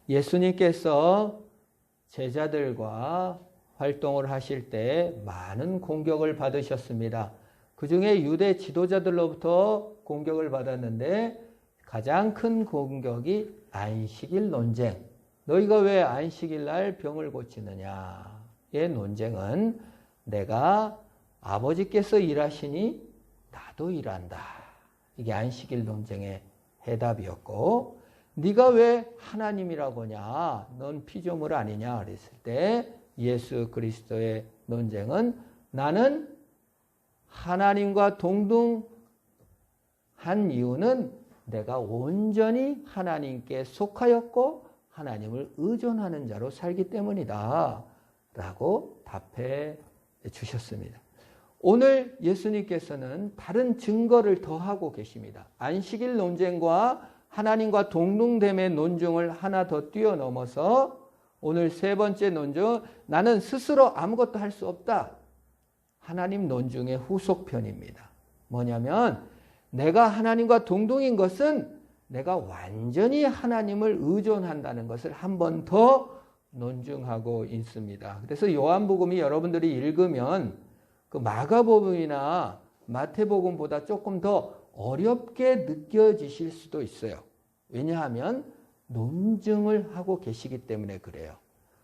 예수님께서 제자들과 활동을 하실 때 많은 공격을 받으셨습니다. 그 중에 유대 지도자들로부터 공격을 받았는데 가장 큰 공격이 안식일 논쟁. 너희가 왜 안식일 날 병을 고치느냐의 논쟁은 내가 아버지께서 일하시니 나도 일한다. 이게 안식일 논쟁의 해답이었고, 네가 왜 하나님이라고 하냐? 넌 피조물 아니냐? 그랬을 때 예수 그리스도의 논쟁은 나는 하나님과 동등한 이유는 내가 온전히 하나님께 속하였고 하나님을 의존하는 자로 살기 때문이다 라고 답해 주셨습니다. 오늘 예수님께서는 다른 증거를 더하고 계십니다. 안식일 논쟁과 하나님과 동등됨의 논증을 하나 더 뛰어넘어서 오늘 세 번째 논증, 나는 스스로 아무것도 할 수 없다. 하나님 논증의 후속편입니다. 뭐냐면 내가 하나님과 동등인 것은 내가 완전히 하나님을 의존한다는 것을 한 번 더 논증하고 있습니다. 그래서 요한복음이 여러분들이 읽으면 그 마가복음이나 마태복음보다 조금 더 어렵게 느껴지실 수도 있어요. 왜냐하면 논증을 하고 계시기 때문에 그래요.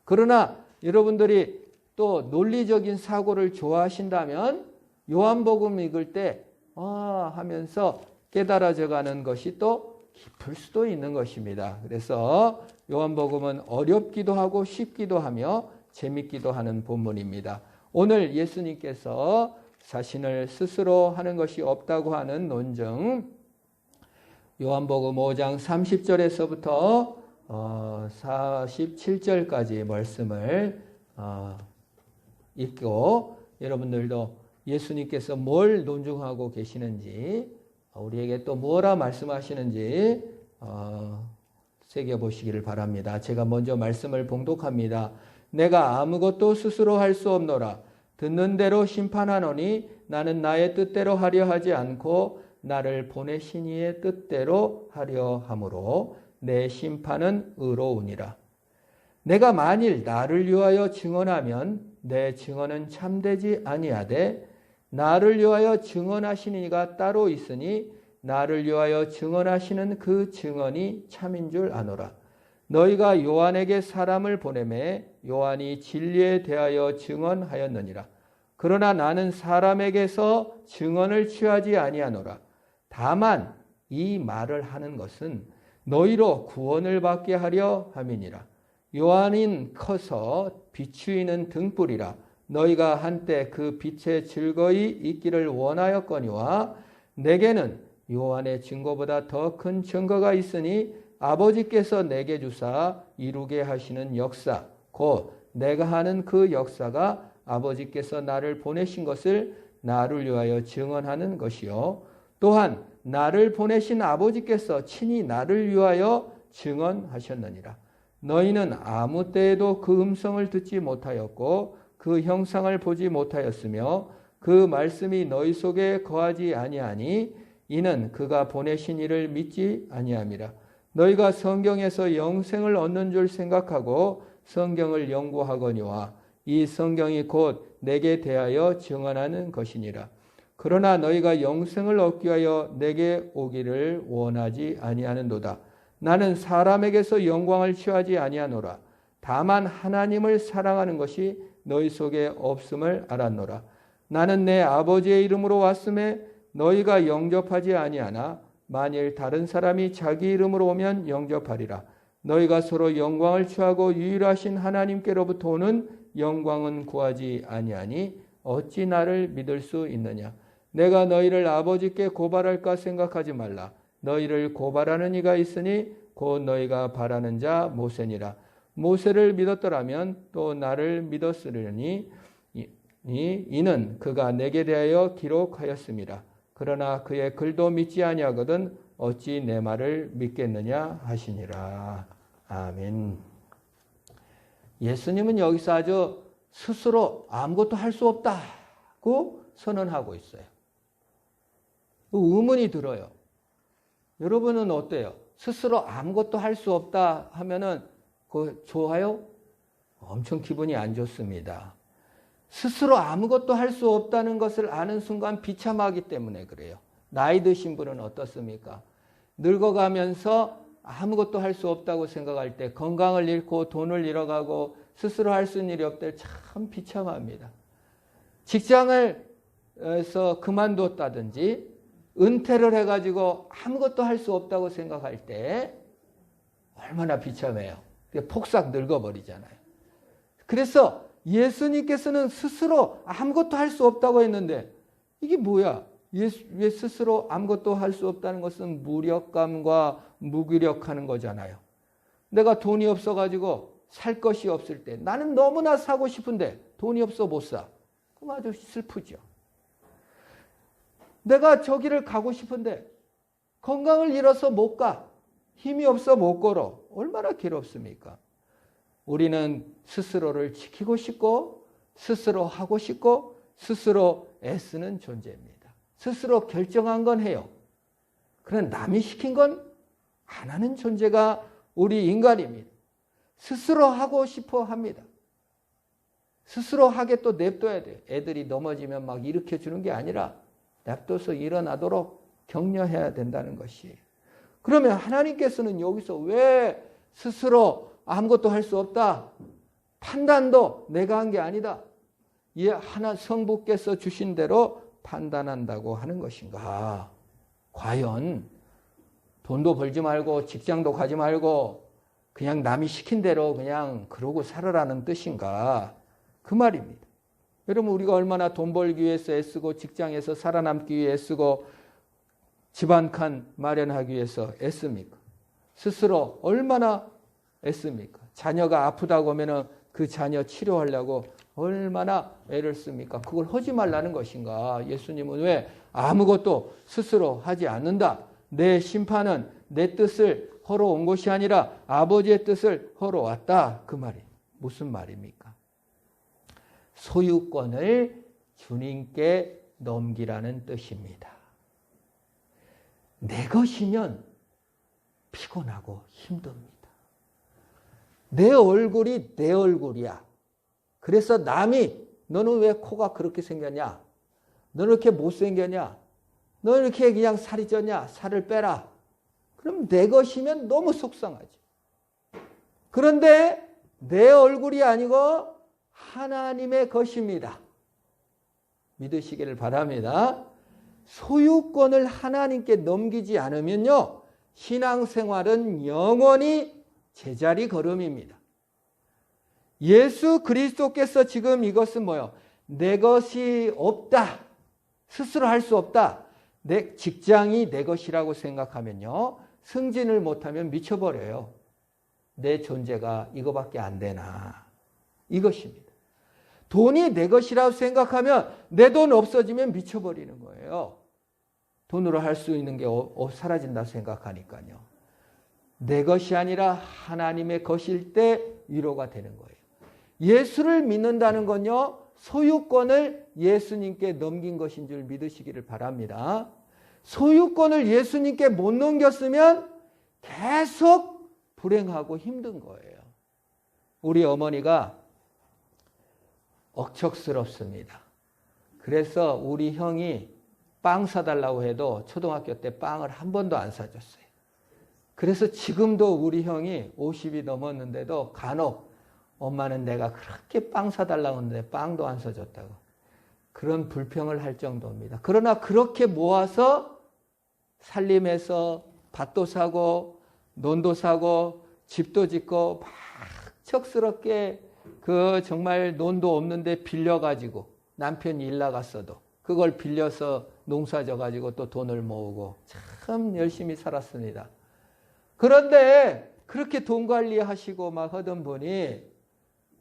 그러나 여러분들이 또 논리적인 사고를 좋아하신다면 요한복음 읽을 때 하면서 깨달아져가는 것이 또 깊을 수도 있는 것입니다. 그래서 요한복음은 어렵기도 하고 쉽기도 하며 재밌기도 하는 본문입니다. 오늘 예수님께서 자신을 스스로 하는 것이 없다고 하는 논증, 요한복음 5장 30절에서부터 47절까지 말씀을 읽고 여러분들도 예수님께서 뭘 논증하고 계시는지, 우리에게 또 뭐라 말씀하시는지 새겨보시기를 바랍니다. 제가 먼저 말씀을 봉독합니다. 내가 아무것도 스스로 할 수 없노라. 듣는 대로 심판하노니 나는 나의 뜻대로 하려 하지 않고 나를 보내신 이의 뜻대로 하려 함으로 내 심판은 의로우니라. 내가 만일 나를 위하여 증언하면 내 증언은 참되지 아니하되 나를 위하여 증언하시는 이가 따로 있으니 나를 위하여 증언하시는 그 증언이 참인 줄 아노라. 너희가 요한에게 사람을 보내매 요한이 진리에 대하여 증언하였느니라. 그러나 나는 사람에게서 증언을 취하지 아니하노라. 다만 이 말을 하는 것은 너희로 구원을 받게 하려 함이니라. 요한은 커서 비추이는 등불이라. 너희가 한때 그 빛에 즐거이 있기를 원하였거니와 내게는 요한의 증거보다 더 큰 증거가 있으니 아버지께서 내게 주사 이루게 하시는 역사, 곧 내가 하는 그 역사가 아버지께서 나를 보내신 것을 나를 위하여 증언하는 것이요. 또한 나를 보내신 아버지께서 친히 나를 위하여 증언하셨느니라. 너희는 아무 때에도 그 음성을 듣지 못하였고 그 형상을 보지 못하였으며 그 말씀이 너희 속에 거하지 아니하니 이는 그가 보내신 이를 믿지 아니함이라. 너희가 성경에서 영생을 얻는 줄 생각하고 성경을 연구하거니와 이 성경이 곧 내게 대하여 증언하는 것이니라. 그러나 너희가 영생을 얻기 위하여 내게 오기를 원하지 아니하는도다. 나는 사람에게서 영광을 취하지 아니하노라. 다만 하나님을 사랑하는 것이 너희 속에 없음을 알았노라. 나는 내 아버지의 이름으로 왔음에 너희가 영접하지 아니하나 만일 다른 사람이 자기 이름으로 오면 영접하리라. 너희가 서로 영광을 취하고 유일하신 하나님께로부터 오는 영광은 구하지 아니하니 어찌 나를 믿을 수 있느냐. 내가 너희를 아버지께 고발할까 생각하지 말라. 너희를 고발하는 이가 있으니 곧 너희가 바라는 자 모세니라. 모세를 믿었더라면 또 나를 믿었으리니 이는 그가 내게 대하여 기록하였습니다. 그러나 그의 글도 믿지 아니하거든 어찌 내 말을 믿겠느냐 하시니라. 아멘. 예수님은 여기서 아주 스스로 아무것도 할 수 없다고 선언하고 있어요. 의문이 들어요. 여러분은 어때요? 스스로 아무것도 할 수 없다 하면은 그거 좋아요? 엄청 기분이 안 좋습니다. 스스로 아무것도 할 수 없다는 것을 아는 순간 비참하기 때문에 그래요. 나이 드신 분은 어떻습니까? 늙어가면서 아무것도 할 수 없다고 생각할 때 건강을 잃고 돈을 잃어가고 스스로 할 수 있는 일이 없을 때 참 비참합니다. 직장을 에서 그만뒀다든지 은퇴를 해가지고 아무것도 할 수 없다고 생각할 때 얼마나 비참해요. 폭삭 늙어버리잖아요. 그래서 예수님께서는 스스로 아무것도 할 수 없다고 했는데 이게 뭐야? 왜 스스로 아무것도 할 수 없다는 것은 무력감과 무기력하는 거잖아요. 내가 돈이 없어가지고 살 것이 없을 때 나는 너무나 사고 싶은데 돈이 없어 못 사. 그럼 아주 슬프죠. 내가 저기를 가고 싶은데 건강을 잃어서 못 가. 힘이 없어 못 걸어. 얼마나 괴롭습니까? 우리는 스스로를 지키고 싶고 스스로 하고 싶고 스스로 애쓰는 존재입니다. 스스로 결정한 건 해요. 그러나 남이 시킨 건 안 하는 존재가 우리 인간입니다. 스스로 하고 싶어 합니다. 스스로 하게 또 냅둬야 돼요. 애들이 넘어지면 막 일으켜주는 게 아니라 냅둬서 일어나도록 격려해야 된다는 것이에요. 그러면 하나님께서는 여기서 왜 스스로 아무것도 할 수 없다. 판단도 내가 한 게 아니다. 하나 성부께서 주신 대로 판단한다고 하는 것인가. 과연 돈도 벌지 말고 직장도 가지 말고 그냥 남이 시킨 대로 그냥 그러고 살아라는 뜻인가. 그 말입니다. 여러분 우리가 얼마나 돈 벌기 위해서 애쓰고 직장에서 살아남기 위해 애쓰고 집 한 칸 마련하기 위해서 애씁니까? 스스로 얼마나 애씁니까? 자녀가 아프다고 하면 그 자녀 치료하려고 얼마나 애를 씁니까? 그걸 하지 말라는 것인가? 예수님은 왜 아무것도 스스로 하지 않는다? 내 심판은 내 뜻을 허러 온 것이 아니라 아버지의 뜻을 허러 왔다. 그 말이 무슨 말입니까? 소유권을 주님께 넘기라는 뜻입니다. 내 것이면 피곤하고 힘듭니다. 내 얼굴이 내 얼굴이야. 그래서 남이 너는 왜 코가 그렇게 생겼냐? 너는 이렇게 못생겼냐? 너는 이렇게 그냥 살이 쪘냐? 살을 빼라. 그럼 내 것이면 너무 속상하지. 그런데 내 얼굴이 아니고 하나님의 것입니다. 믿으시기를 바랍니다. 소유권을 하나님께 넘기지 않으면요. 신앙생활은 영원히 제자리 걸음입니다. 예수 그리스도께서 지금 이것은 뭐예요? 내 것이 없다. 스스로 할 수 없다. 내 직장이 내 것이라고 생각하면요. 승진을 못하면 미쳐버려요. 내 존재가 이거밖에 안 되나. 이것입니다. 돈이 내 것이라고 생각하면 내 돈 없어지면 미쳐버리는 거예요. 돈으로 할 수 있는 게 사라진다 생각하니까요. 내 것이 아니라 하나님의 것일 때 위로가 되는 거예요. 예수를 믿는다는 건요. 소유권을 예수님께 넘긴 것인 줄 믿으시기를 바랍니다. 소유권을 예수님께 못 넘겼으면 계속 불행하고 힘든 거예요. 우리 어머니가 억척스럽습니다. 그래서 우리 형이 빵 사달라고 해도 초등학교 때 빵을 한 번도 안 사줬어요. 그래서 지금도 우리 형이 50이 넘었는데도 간혹 엄마는 내가 그렇게 빵 사달라고 했는데 빵도 안 사줬다고. 그런 불평을 할 정도입니다. 그러나 그렇게 모아서 살림해서 밭도 사고 논도 사고 집도 짓고 막 척스럽게 그 정말 논도 없는데 빌려가지고 남편이 일 나갔어도 그걸 빌려서 농사 져가지고 또 돈을 모으고 참 열심히 살았습니다. 그런데 그렇게 돈 관리하시고 막 하던 분이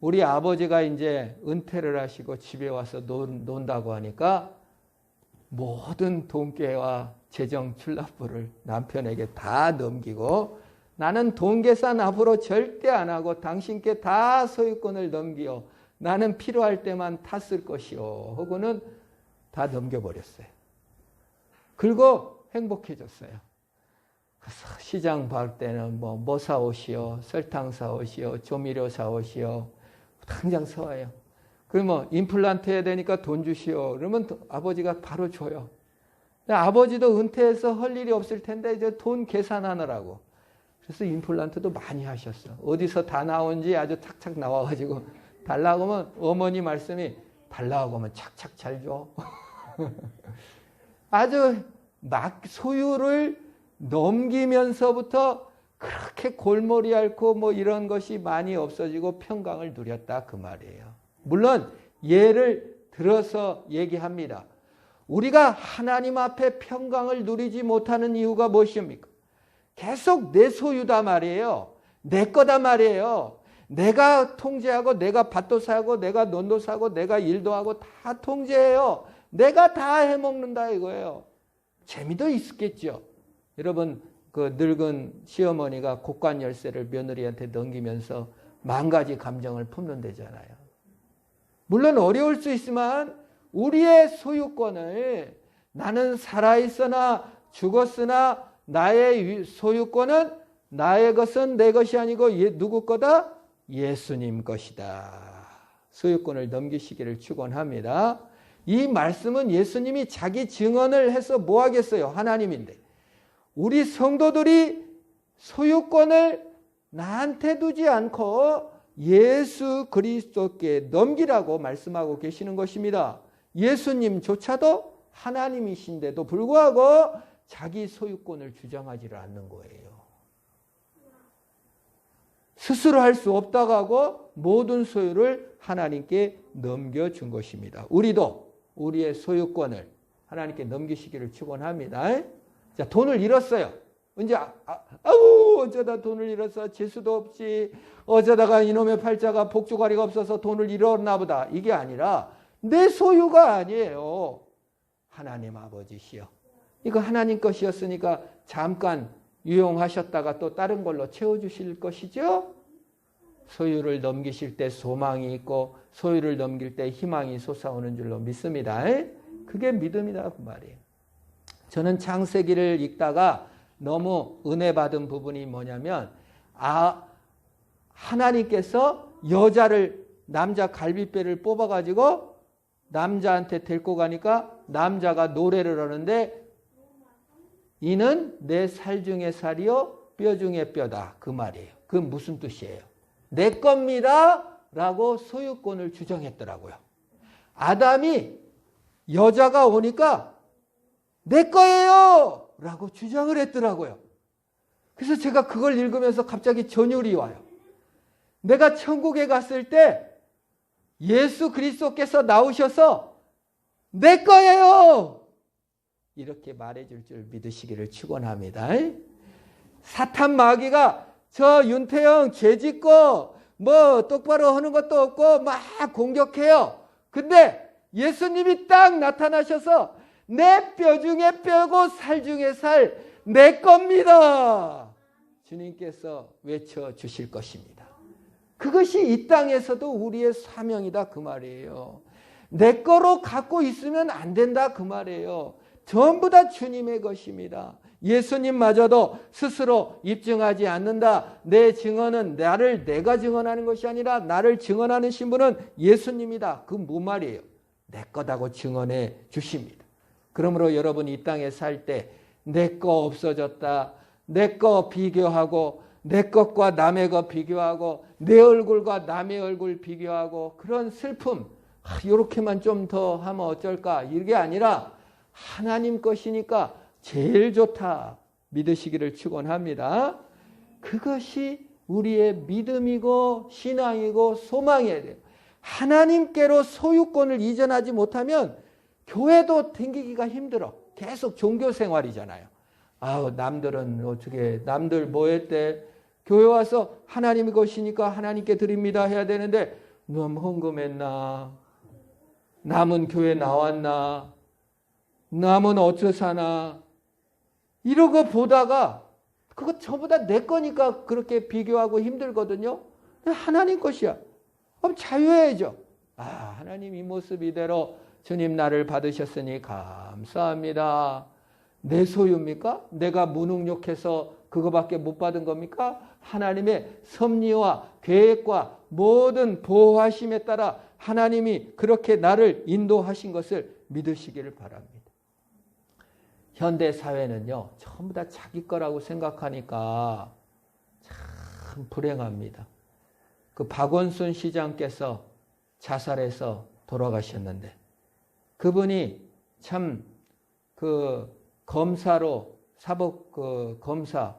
우리 아버지가 이제 은퇴를 하시고 집에 와서 논다고 하니까 모든 돈계와 재정 출납부를 남편에게 다 넘기고 나는 돈 계산 앞으로 절대 안 하고 당신께 다 소유권을 넘기요. 나는 필요할 때만 탔을 것이요. 하고는 다 넘겨버렸어요. 그리고 행복해졌어요. 시장 갈 때는 뭐 사오시오, 설탕 사오시오, 조미료 사오시오, 당장 사와요. 그러면 임플란트 해야 되니까 돈 주시오. 그러면 아버지가 바로 줘요. 아버지도 은퇴해서 할 일이 없을 텐데 이제 돈 계산하느라고. 그래서 임플란트도 많이 하셨어. 어디서 다 나온지 아주 탁탁 나와가지고 달라고 하면 어머니 말씀이 달라고 하면 착착 잘 줘. 아주 막 소유를 넘기면서부터 그렇게 골머리 앓고 뭐 이런 것이 많이 없어지고 평강을 누렸다 그 말이에요. 물론 예를 들어서 얘기합니다. 우리가 하나님 앞에 평강을 누리지 못하는 이유가 무엇입니까? 계속 내 소유다 말이에요. 내 거다 말이에요. 내가 통제하고 내가 밭도 사고 내가 논도 사고 내가 일도 하고 다 통제해요. 내가 다 해먹는다 이거예요. 재미도 있었겠죠. 여러분 그 늙은 시어머니가 곡간 열쇠를 며느리한테 넘기면서 만 가지 감정을 품는다잖아요. 물론 어려울 수 있지만 우리의 소유권을 나는 살아있으나 죽었으나 나의 소유권은 나의 것은 내 것이 아니고 누구 거다? 예수님 것이다. 소유권을 넘기시기를 축원합니다. 이 말씀은 예수님이 자기 증언을 해서 뭐 하겠어요? 하나님인데. 우리 성도들이 소유권을 나한테 두지 않고 예수 그리스도께 넘기라고 말씀하고 계시는 것입니다. 예수님조차도 하나님이신데도 불구하고 자기 소유권을 주장하지를 않는 거예요. 스스로 할 수 없다고 하고 모든 소유를 하나님께 넘겨준 것입니다. 우리도 우리의 소유권을 하나님께 넘기시기를 축원합니다. 자, 돈을 잃었어요. 이제 아우 어쩌다 돈을 잃었어. 재수도 없지. 어쩌다가 이놈의 팔자가 복주가리가 없어서 돈을 잃었나 보다. 이게 아니라 내 소유가 아니에요. 하나님 아버지시여. 이거 하나님 것이었으니까 잠깐 유용하셨다가 또 다른 걸로 채워주실 것이죠. 소유를 넘기실 때 소망이 있고 소유를 넘길 때 희망이 솟아오는 줄로 믿습니다. 그게 믿음이다 그 말이에요. 저는 창세기를 읽다가 너무 은혜 받은 부분이 뭐냐면 하나님께서 여자를 남자 갈비뼈를 뽑아가지고 남자한테 데리고 가니까 남자가 노래를 하는데 이는 내 살 중에 살이요 뼈 중에 뼈다 그 말이에요. 그건 무슨 뜻이에요? 내 겁니다 라고 소유권을 주장했더라고요. 아담이 여자가 오니까 내 거예요 라고 주장을 했더라고요. 그래서 제가 그걸 읽으면서 갑자기 전율이 와요. 내가 천국에 갔을 때 예수 그리스도께서 나오셔서 내 거예요 이렇게 말해줄 줄 믿으시기를 축원합니다. 사탄 마귀가 저 윤태영 죄짓고 뭐 똑바로 하는 것도 없고 막 공격해요. 근데 예수님이 딱 나타나셔서 내 뼈 중에 뼈고 살 중에 살 내 겁니다. 주님께서 외쳐주실 것입니다. 그것이 이 땅에서도 우리의 사명이다 그 말이에요. 내 거로 갖고 있으면 안 된다 그 말이에요. 전부 다 주님의 것입니다. 예수님마저도 스스로 입증하지 않는다. 내 증언은 나를 내가 증언하는 것이 아니라 나를 증언하는 신분은 예수님이다. 그 뭐 말이에요? 내 거다고 증언해 주십니다. 그러므로 여러분이 이 땅에 살 때 내 거 없어졌다. 내 거 비교하고 내 것과 남의 것 비교하고 내 얼굴과 남의 얼굴 비교하고 그런 슬픔 이렇게만 좀 더 하면 어쩔까 이게 아니라 하나님 것이니까 제일 좋다 믿으시기를 축원합니다. 그것이 우리의 믿음이고 신앙이고 소망이어야 돼요. 하나님께로 소유권을 이전하지 못하면 교회도 댕기기가 힘들어. 계속 종교 생활이잖아요. 아우 남들은 어떻게 남들 뭐 했대. 교회 와서 하나님의 것이니까 하나님께 드립니다 해야 되는데 남 헌금했나 남은 교회 나왔나 남은 어쩌 사나 이러고 보다가 그거 전부 다 내 거니까 그렇게 비교하고 힘들거든요. 하나님 것이야. 그럼 자유해야죠. 하나님 이 모습 이대로 주님 나를 받으셨으니 감사합니다. 내 소유입니까? 내가 무능력해서 그거밖에 못 받은 겁니까? 하나님의 섭리와 계획과 모든 보호하심에 따라 하나님이 그렇게 나를 인도하신 것을 믿으시기를 바랍니다. 현대 사회는요, 전부 다 자기 거라고 생각하니까 참 불행합니다. 그 박원순 시장께서 자살해서 돌아가셨는데, 그분이 참 그 검사로 사법 검사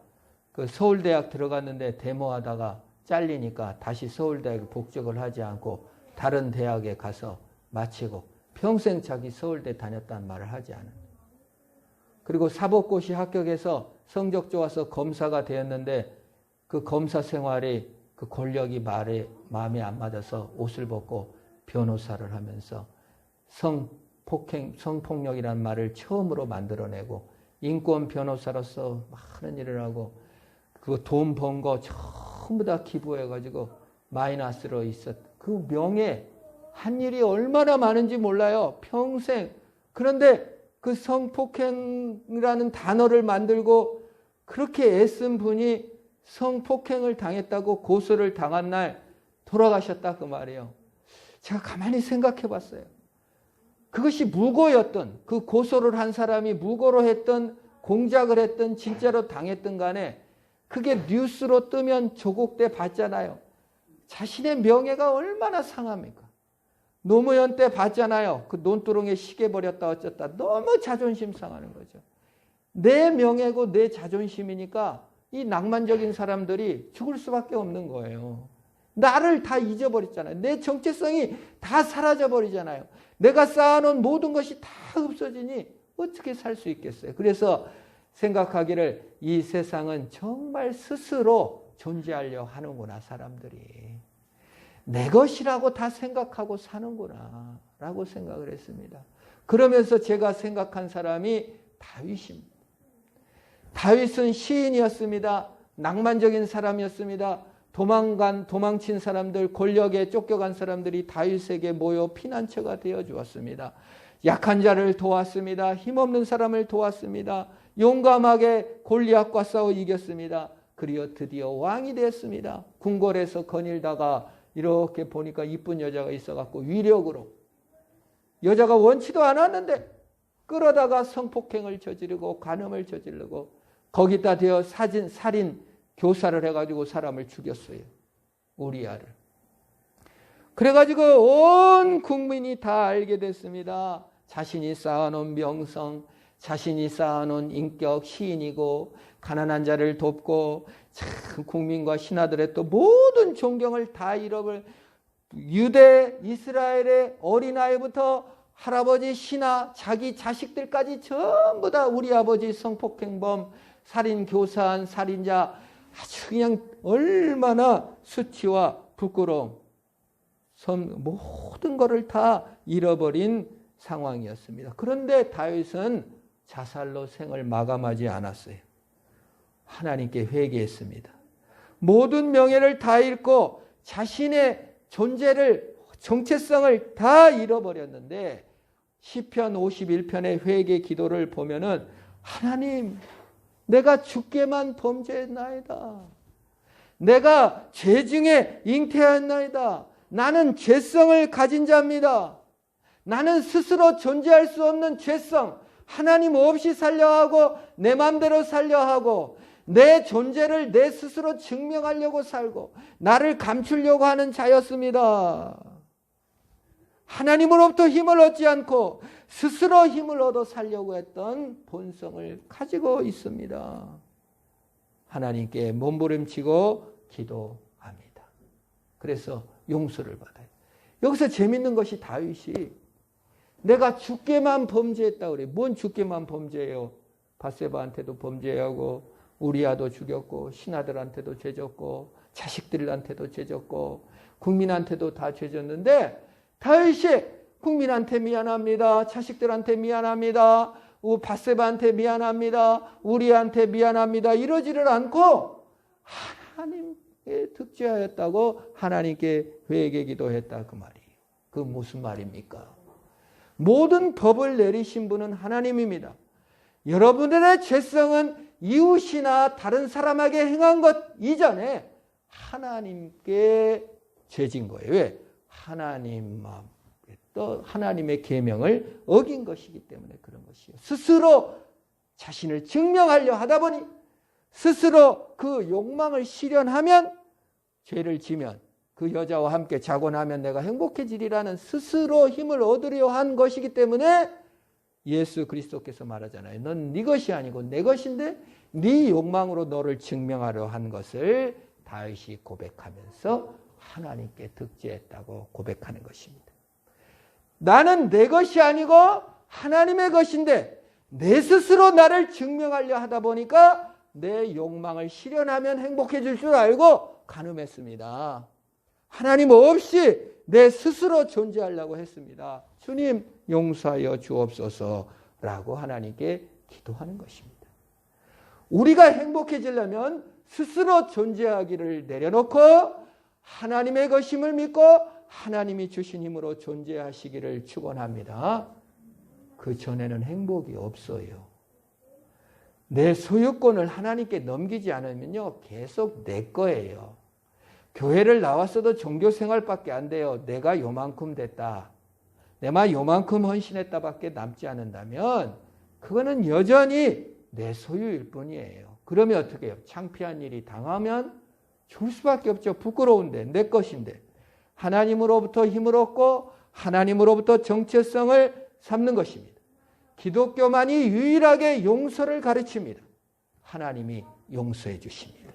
서울대학 들어갔는데 데모하다가 잘리니까 다시 서울대학에 복직을 하지 않고 다른 대학에 가서 마치고 평생 자기 서울대 다녔다는 말을 하지 않은. 그리고 사법고시 합격해서 성적 좋아서 검사가 되었는데 그 검사 생활이 그 권력이 마음에 안 맞아서 옷을 벗고 변호사를 하면서 성폭력이라는 말을 처음으로 만들어내고 인권 변호사로서 많은 일을 하고 그 돈 번 거 전부 다 기부해가지고 마이너스로 그 명예 한 일이 얼마나 많은지 몰라요. 평생. 그런데 그 성폭행이라는 단어를 만들고 그렇게 애쓴 분이 성폭행을 당했다고 고소를 당한 날 돌아가셨다 그 말이에요. 제가 가만히 생각해 봤어요. 그것이 무고였던, 그 고소를 한 사람이 무고로 했던, 공작을 했던, 진짜로 당했던 간에 그게 뉴스로 뜨면 조국대 봤잖아요. 자신의 명예가 얼마나 상합니까? 노무현 때 봤잖아요. 그 논두렁에 시계 버렸다 어쩌다. 너무 자존심 상하는 거죠. 내 명예고 내 자존심이니까 이 낭만적인 사람들이 죽을 수밖에 없는 거예요. 나를 다 잊어버렸잖아요. 내 정체성이 다 사라져버리잖아요. 내가 쌓아놓은 모든 것이 다 없어지니 어떻게 살 수 있겠어요? 그래서 생각하기를 이 세상은 정말 스스로 존재하려 하는구나, 사람들이. 내 것이라고 다 생각하고 사는구나 라고 생각을 했습니다. 그러면서 제가 생각한 사람이 다윗입니다. 다윗은 시인이었습니다. 낭만적인 사람이었습니다. 도망친 사람들, 권력에 쫓겨간 사람들이 다윗에게 모여 피난처가 되어 주었습니다. 약한 자를 도왔습니다. 힘없는 사람을 도왔습니다. 용감하게 골리앗과 싸워 이겼습니다. 그리고 드디어 왕이 되었습니다. 궁궐에서 거닐다가 이렇게 보니까 이쁜 여자가 있어갖고 위력으로, 여자가 원치도 않았는데 끌어다가 성폭행을 저지르고 간음을 저지르고 거기다 대어 살인 교사를 해가지고 사람을 죽였어요. 우리아를. 그래가지고 온 국민이 다 알게 됐습니다. 자신이 쌓아놓은 명성, 자신이 쌓아놓은 인격, 시인이고 가난한 자를 돕고 참 국민과 신하들의 또 모든 존경을 다 잃어버린 유대 이스라엘의 어린아이부터 할아버지, 신하, 자기 자식들까지 전부 다 우리 아버지 성폭행범, 살인 교사한 살인자, 아주 그냥 얼마나 수치와 부끄러움, 모든 것을 다 잃어버린 상황이었습니다. 그런데 다윗은 자살로 생을 마감하지 않았어요. 하나님께 회개했습니다. 모든 명예를 다 잃고 자신의 존재를, 정체성을 다 잃어버렸는데 시편 51편의 회개 기도를 보면은 하나님, 내가 주께만 범죄했나이다. 내가 죄 중에 잉태하였나이다. 나는 죄성을 가진 자입니다. 나는 스스로 존재할 수 없는 죄성, 하나님 없이 살려 하고 내 마음대로 살려 하고 내 존재를 내 스스로 증명하려고 살고 나를 감추려고 하는 자였습니다. 하나님으로부터 힘을 얻지 않고 스스로 힘을 얻어 살려고 했던 본성을 가지고 있습니다. 하나님께 몸부림치고 기도합니다. 그래서 용서를 받아요. 여기서 재밌는 것이 다윗이 내가 주께만 범죄했다 그래요. 뭔 주께만 범죄해요? 밧세바한테도 범죄하고 우리아도 죽였고 신하들한테도 죄졌고 자식들한테도 죄졌고 국민한테도 다 죄졌는데 다윗이 국민한테 미안합니다. 자식들한테 미안합니다. 밧세바한테 미안합니다. 우리한테 미안합니다. 이러지를 않고 하나님께 득죄하였다고 하나님께 회개 기도했다 그 말이에요. 그 무슨 말입니까? 모든 법을 내리신 분은 하나님입니다. 여러분들의 죄성은 이웃이나 다른 사람에게 행한 것 이전에 하나님께 죄진 거예요. 왜? 하나님의 계명을 어긴 것이기 때문에 그런 것이에요. 스스로 자신을 증명하려 하다 보니 스스로 그 욕망을 실현하면 죄를 지면 그 여자와 함께 자고 나면 내가 행복해지리라는 스스로 힘을 얻으려 한 것이기 때문에 예수 그리스도께서 말하잖아요. 넌 네 것이 아니고 내 것인데 네 욕망으로 너를 증명하려 한 것을 다윗이 고백하면서 하나님께 득죄했다고 고백하는 것입니다. 나는 내 것이 아니고 하나님의 것인데 내 스스로 나를 증명하려 하다 보니까 내 욕망을 실현하면 행복해질 줄 알고 간음했습니다. 하나님 없이 내 스스로 존재하려고 했습니다. 주님 용서하여 주옵소서라고 하나님께 기도하는 것입니다. 우리가 행복해지려면 스스로 존재하기를 내려놓고 하나님의 것임을 믿고 하나님이 주신 힘으로 존재하시기를 축원합니다. 그 전에는 행복이 없어요. 내 소유권을 하나님께 넘기지 않으면요 계속 내 거예요. 교회를 나왔어도 종교생활밖에 안 돼요. 내가 요만큼 됐다. 내가 요만큼 헌신했다밖에 남지 않는다면 그거는 여전히 내 소유일 뿐이에요. 그러면 어떻게 해요? 창피한 일이 당하면 줄 수밖에 없죠. 부끄러운데 내 것인데. 하나님으로부터 힘을 얻고 하나님으로부터 정체성을 삼는 것입니다. 기독교만이 유일하게 용서를 가르칩니다. 하나님이 용서해 주십니다.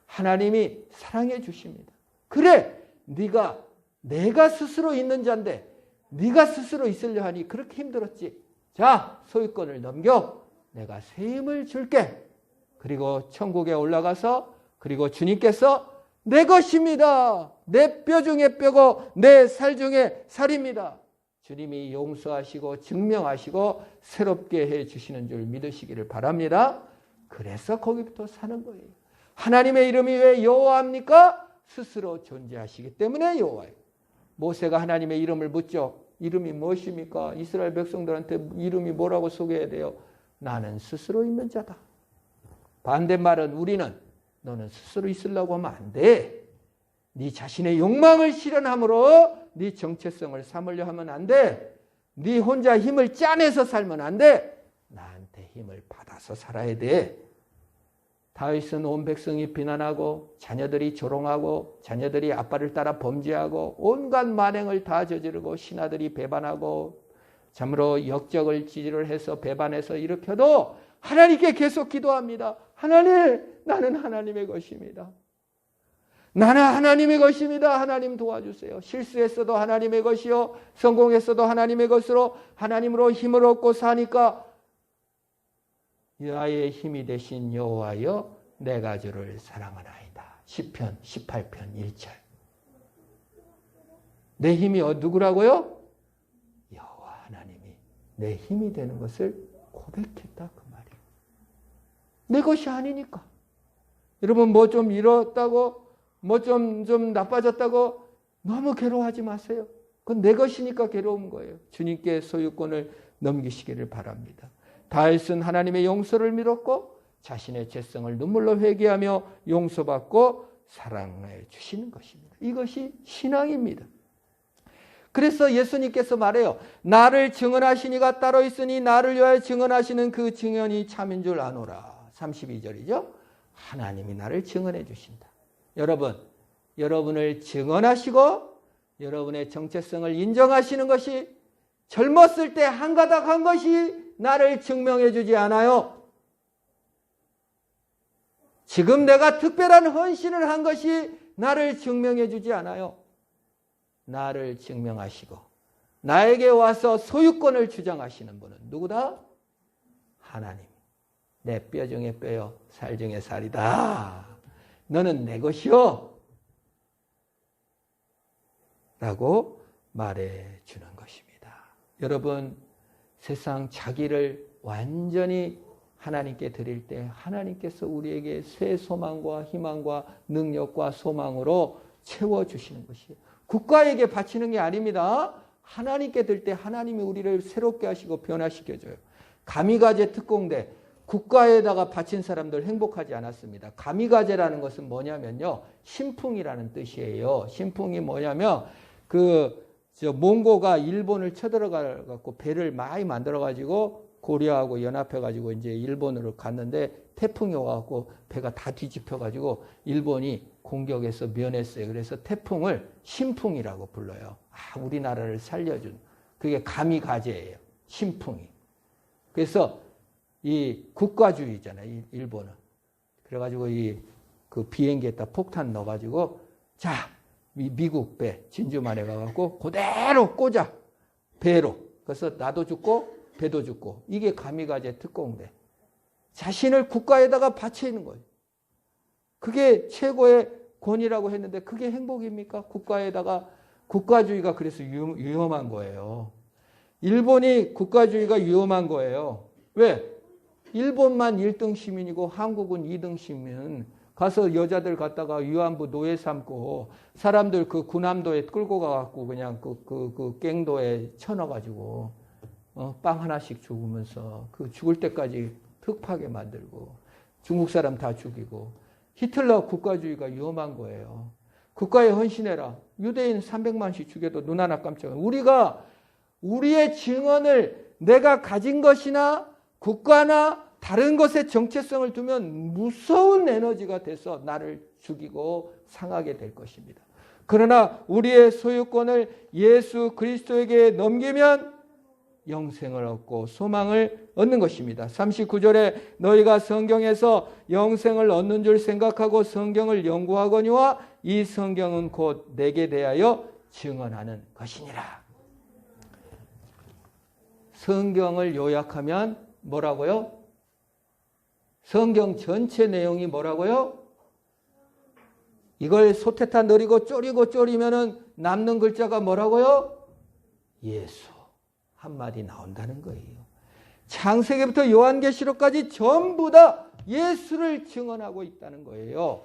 하나님이 사랑해 주십니다. 그래 내가 스스로 있는 자인데 네가 스스로 있으려 하니 그렇게 힘들었지. 자, 소유권을 넘겨. 내가 새 힘을 줄게. 그리고 천국에 올라가서 그리고 주님께서 내 것입니다. 내 뼈 중에 뼈고 내 살 중에 살입니다. 주님이 용서하시고 증명하시고 새롭게 해 주시는 줄 믿으시기를 바랍니다. 그래서 거기부터 사는 거예요. 하나님의 이름이 왜 여호와입니까? 스스로 존재하시기 때문에 여호와예요. 모세가 하나님의 이름을 묻죠. 이름이 무엇입니까? 이스라엘 백성들한테 이름이 뭐라고 소개해야 돼요? 나는 스스로 있는 자다. 반대말은 우리는 너는 스스로 있으려고 하면 안 돼. 네 자신의 욕망을 실현함으로 네 정체성을 삼으려 하면 안 돼. 네 혼자 힘을 짜내서 살면 안 돼. 나한테 힘을 받아서 살아야 돼. 다윗은 온 백성이 비난하고 자녀들이 조롱하고 자녀들이 아빠를 따라 범죄하고 온갖 만행을 다 저지르고 신하들이 배반하고 참으로 역적을 지지를 해서 배반해서 일으켜도 하나님께 계속 기도합니다. 하나님, 나는 하나님의 것입니다. 나는 하나님의 것입니다. 하나님 도와주세요. 실수했어도 하나님의 것이요 성공했어도 하나님의 것으로 하나님으로 힘을 얻고 사니까 나의 힘이 되신 여호와여 내가 주를 사랑하나이다. 시편 18편 1절. 내 힘이 누구라고요? 여호와 하나님이 내 힘이 되는 것을 고백했다 그 말이에요. 내 것이 아니니까. 여러분 뭐 좀 잃었다고 뭐 좀 나빠졌다고 너무 괴로워하지 마세요. 그건 내 것이니까 괴로운 거예요. 주님께 소유권을 넘기시기를 바랍니다. 다윗은 하나님의 용서를 믿었고 자신의 죄성을 눈물로 회개하며 용서받고 사랑해 주시는 것입니다. 이것이 신앙입니다. 그래서 예수님께서 말해요. 나를 증언하시니가 따로 있으니 나를 위하여 증언하시는 그 증언이 참인 줄 아노라. 32절이죠. 하나님이 나를 증언해 주신다. 여러분, 여러분을 증언하시고 여러분의 정체성을 인정하시는 것이 젊었을 때 한 가닥 한 것이 나를 증명해 주지 않아요. 지금 내가 특별한 헌신을 한 것이 나를 증명해 주지 않아요. 나를 증명하시고 나에게 와서 소유권을 주장하시는 분은 누구다? 하나님. 내 뼈 중에 뼈요 살 중에 살이다. 너는 내 것이요 라고 말해 주는 것입니다. 여러분 세상 자기를 완전히 하나님께 드릴 때 하나님께서 우리에게 새 소망과 희망과 능력과 소망으로 채워주시는 것이에요. 국가에게 바치는 게 아닙니다. 하나님께 들 때 하나님이 우리를 새롭게 하시고 변화시켜줘요. 가미가제 특공대 국가에다가 바친 사람들 행복하지 않았습니다. 가미가제라는 것은 뭐냐면요. 신풍이라는 뜻이에요. 신풍이 뭐냐면 몽고가 일본을 쳐들어가 갖고 배를 많이 만들어 가지고 고려하고 연합해 가지고 이제 일본으로 갔는데 태풍이 와 갖고 배가 다 뒤집혀 가지고 일본이 공격해서 면했어요. 그래서 태풍을 신풍이라고 불러요. 우리나라를 살려준. 그게 가미가제예요. 신풍이. 그래서 이 국가주의잖아요. 일본은. 그래가지고 그 비행기에다 폭탄 넣어가지고 자 미국 배 진주만에 가갖고 그대로 꽂아 배로. 그래서 나도 죽고 배도 죽고. 이게 가미가제 특공대. 자신을 국가에다가 바치는 거예요. 그게 최고의 권위라고 했는데 그게 행복입니까? 국가에다가 국가주의가 그래서 위험한 거예요. 일본이 국가주의가 위험한 거예요. 왜? 일본만 1등 시민이고 한국은 2등 시민. 가서 여자들 갖다가 위안부 노예 삼고 사람들 그 군함도에 끌고 가갖고 그냥 그 갱도에 쳐넣어가지고 빵 하나씩 죽으면서 그 죽을 때까지 흑파게 만들고 중국 사람 다 죽이고 히틀러 국가주의가 위험한 거예요. 국가에 헌신해라. 유대인 300만씩 죽여도 눈 하나 깜짝이야. 우리가 우리의 증언을 내가 가진 것이나 국가나 다른 것에 정체성을 두면 무서운 에너지가 돼서 나를 죽이고 상하게 될 것입니다. 그러나 우리의 소유권을 예수 그리스도에게 넘기면 영생을 얻고 소망을 얻는 것입니다. 39절에 너희가 성경에서 영생을 얻는 줄 생각하고 성경을 연구하거니와 이 성경은 곧 내게 대하여 증언하는 것이니라. 성경을 요약하면 뭐라고요? 성경 전체 내용이 뭐라고요? 이걸 소태타 내리고 쪼리면은 남는 글자가 뭐라고요? 예수. 한마디 나온다는 거예요. 창세기부터 요한계시록까지 전부 다 예수를 증언하고 있다는 거예요.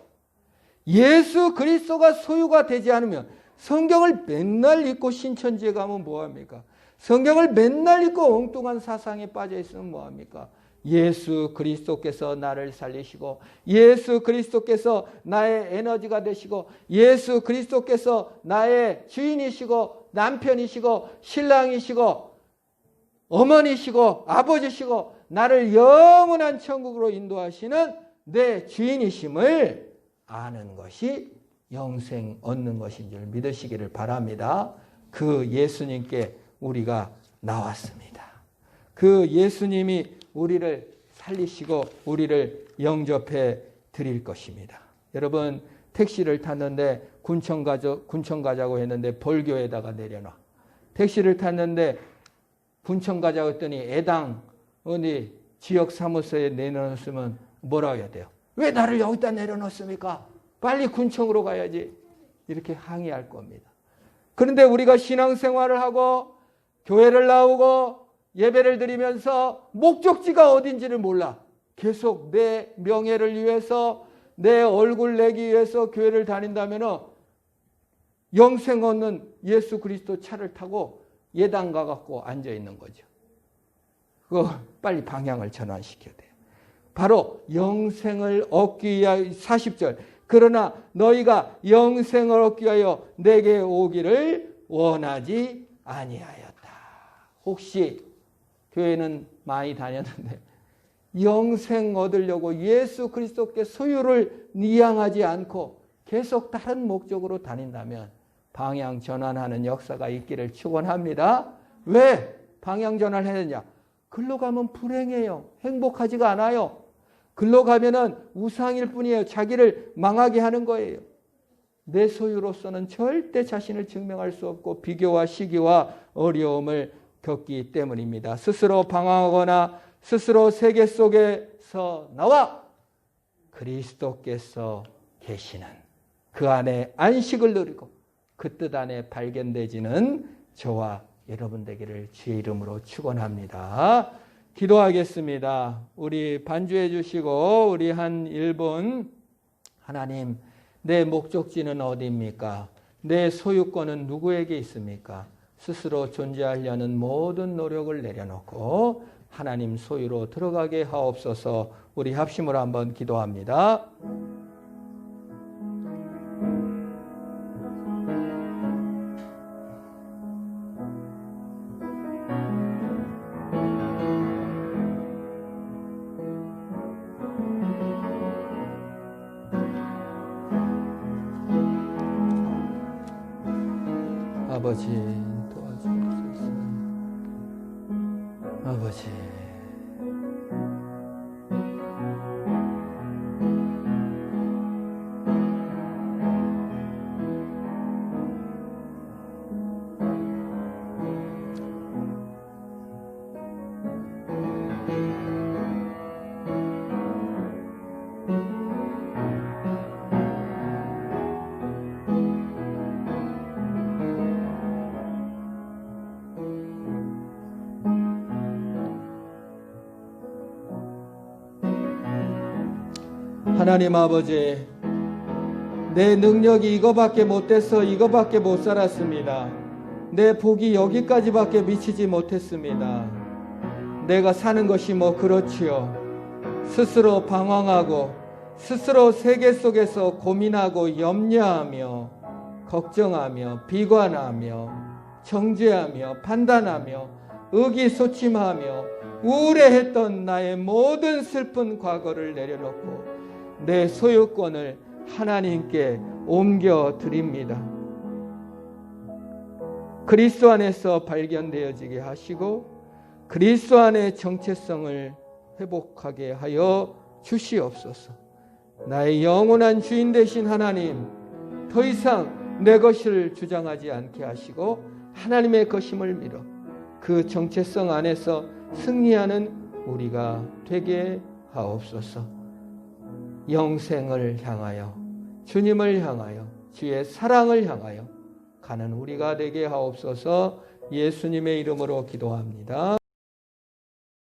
예수 그리스도가 소유가 되지 않으면 성경을 맨날 읽고 신천지에 가면 뭐합니까? 성경을 맨날 읽고 엉뚱한 사상에 빠져 있으면 뭐합니까? 예수 그리스도께서 나를 살리시고 예수 그리스도께서 나의 에너지가 되시고 예수 그리스도께서 나의 주인이시고 남편이시고 신랑이시고 어머니시고 아버지시고 나를 영원한 천국으로 인도하시는 내 주인이심을 아는 것이 영생 얻는 것인 줄 믿으시기를 바랍니다. 그 예수님께 우리가 나왔습니다. 그 예수님이 우리를 살리시고 우리를 영접해 드릴 것입니다. 여러분 택시를 탔는데 군청 가자고 했는데 벌교에다가 내려놔. 택시를 탔는데 군청 가자고 했더니 애당 어디 지역 사무소에 내려놓으면 뭐라고 해야 돼요? 왜 나를 여기다 내려놓습니까? 빨리 군청으로 가야지. 이렇게 항의할 겁니다. 그런데 우리가 신앙생활을 하고 교회를 나오고 예배를 드리면서 목적지가 어딘지를 몰라. 계속 내 명예를 위해서 내 얼굴 내기 위해서 교회를 다닌다면 영생 얻는 예수 그리스도 차를 타고 예당 가갖고 앉아 있는 거죠. 그거 빨리 방향을 전환시켜야 돼요. 바로 영생을 얻기 위하여 40절. 그러나 너희가 영생을 얻기 위하여 내게 오기를 원하지 아니하였다. 혹시 교회는 많이 다녔는데 영생 얻으려고 예수 그리스도께 소유를 이양하지 않고 계속 다른 목적으로 다닌다면 방향 전환하는 역사가 있기를 축원합니다. 왜 방향 전환을 해야 되냐? 글로 가면 불행해요. 행복하지가 않아요. 글로 가면은 우상일 뿐이에요. 자기를 망하게 하는 거예요. 내 소유로서는 절대 자신을 증명할 수 없고 비교와 시기와 어려움을 겪기 때문입니다. 스스로 방황하거나 스스로 세계 속에서 나와 그리스도께서 계시는 그 안에 안식을 누리고 그 뜻 안에 발견되지는 저와 여러분 되기를 주의 이름으로 축원합니다. 기도하겠습니다. 우리 반주해 주시고 우리 한 1분. 하나님, 내 목적지는 어디입니까? 내 소유권은 누구에게 있습니까? 스스로 존재하려는 모든 노력을 내려놓고 하나님 소유로 들어가게 하옵소서. 우리 합심으로 한번 기도합니다. 아버지 도와주옵소서. 아버지 하나님 아버지, 내 능력이 이거밖에 못돼서 이거밖에 못 살았습니다. 내 복이 여기까지밖에 미치지 못했습니다. 내가 사는 것이 뭐 그렇지요. 스스로 방황하고 스스로 세계 속에서 고민하고 염려하며 걱정하며 비관하며 정죄하며 판단하며 의기소침하며 우울해했던 나의 모든 슬픈 과거를 내려놓고 내 소유권을 하나님께 옮겨 드립니다. 그리스도 안에서 발견되어지게 하시고 그리스도 안의 정체성을 회복하게 하여 주시옵소서. 나의 영원한 주인 되신 하나님, 더 이상 내 것을 주장하지 않게 하시고 하나님의 것임을 믿어 그 정체성 안에서 승리하는 우리가 되게 하옵소서. 영생을 향하여, 주님을 향하여, 주의 사랑을 향하여 가는 우리가 되게 하옵소서. 예수님의 이름으로 기도합니다.